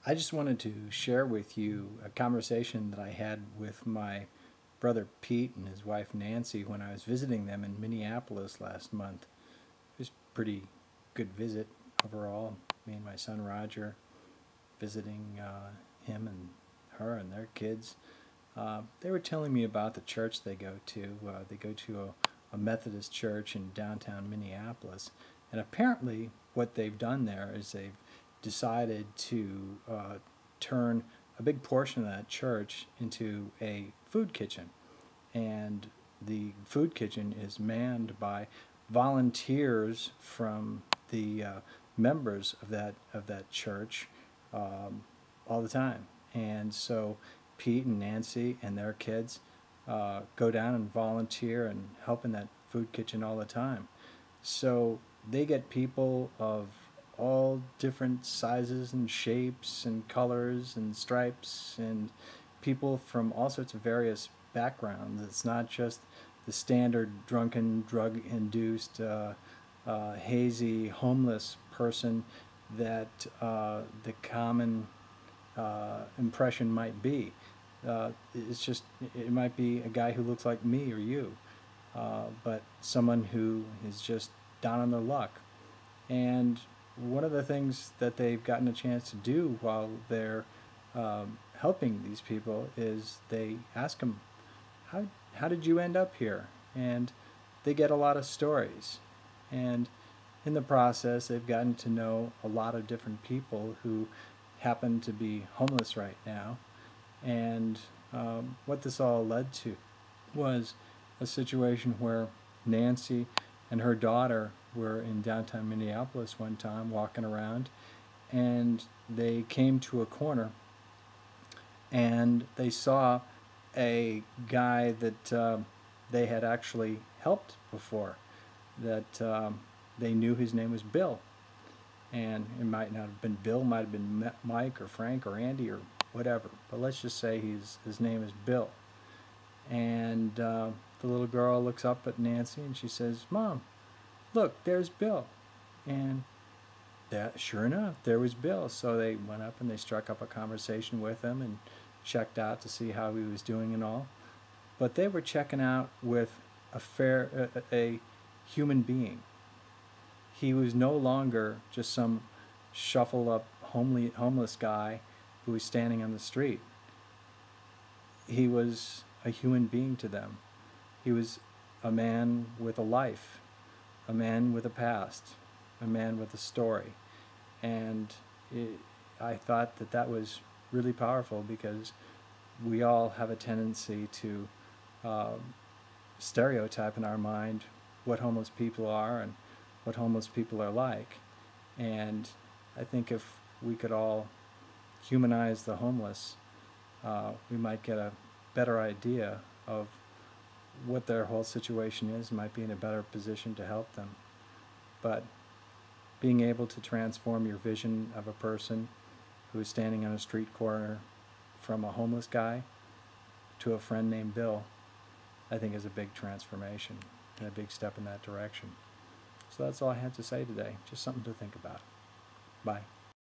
I just wanted to share with you a conversation that I had with my brother Pete and his wife Nancy when I was visiting them in Minneapolis last month. It was a pretty good visit overall. Me and my son Roger visiting him and her and their kids. They were telling me about the church they go to. They go to a Methodist church in downtown Minneapolis. And apparently what they've done there is they've decided to turn a big portion of that church into a food kitchen. And the food kitchen is manned by volunteers from the members of that church all the time. And so Pete and Nancy and their kids go down and volunteer and help in that food kitchen all the time. So they get people of all different sizes and shapes and colors and stripes and people from all sorts of various backgrounds. It's not just the standard drunken, drug-induced, hazy, homeless person that the common impression might be. It might be a guy who looks like me or you, but someone who is just down on their luck. And one of the things that they've gotten a chance to do while they're helping these people is they ask them, how did you end up here? And they get a lot of stories. And in the process, they've gotten to know a lot of different people who happen to be homeless right now. And what this all led to was a situation where Nancy and her daughter were in downtown Minneapolis one time walking around, and they came to a corner and they saw a guy that they had actually helped before, that they knew his name was Bill. And it might not have been Bill, might have been Mike or Frank or Andy or whatever, but let's just say his name is Bill. And the little girl looks up at Nancy and she says, "Mom, look, there's Bill." And sure enough, there was Bill. So they went up and they struck up a conversation with him and checked out to see how he was doing and all. But they were checking out with a human being. He was no longer just some shuffled up homeless guy who was standing on the street. He was a human being to them. He was a man with a life, a man with a past, a man with a story. And I thought that was really powerful, because we all have a tendency to stereotype in our mind what homeless people are and what homeless people are like. And I think if we could all humanize the homeless, we might get a better idea of what their whole situation is, might be in a better position to help them. But being able to transform your vision of a person who is standing on a street corner from a homeless guy to a friend named Bill, I think is a big transformation and a big step in that direction. So that's all I had to say today. Just something to think about. Bye.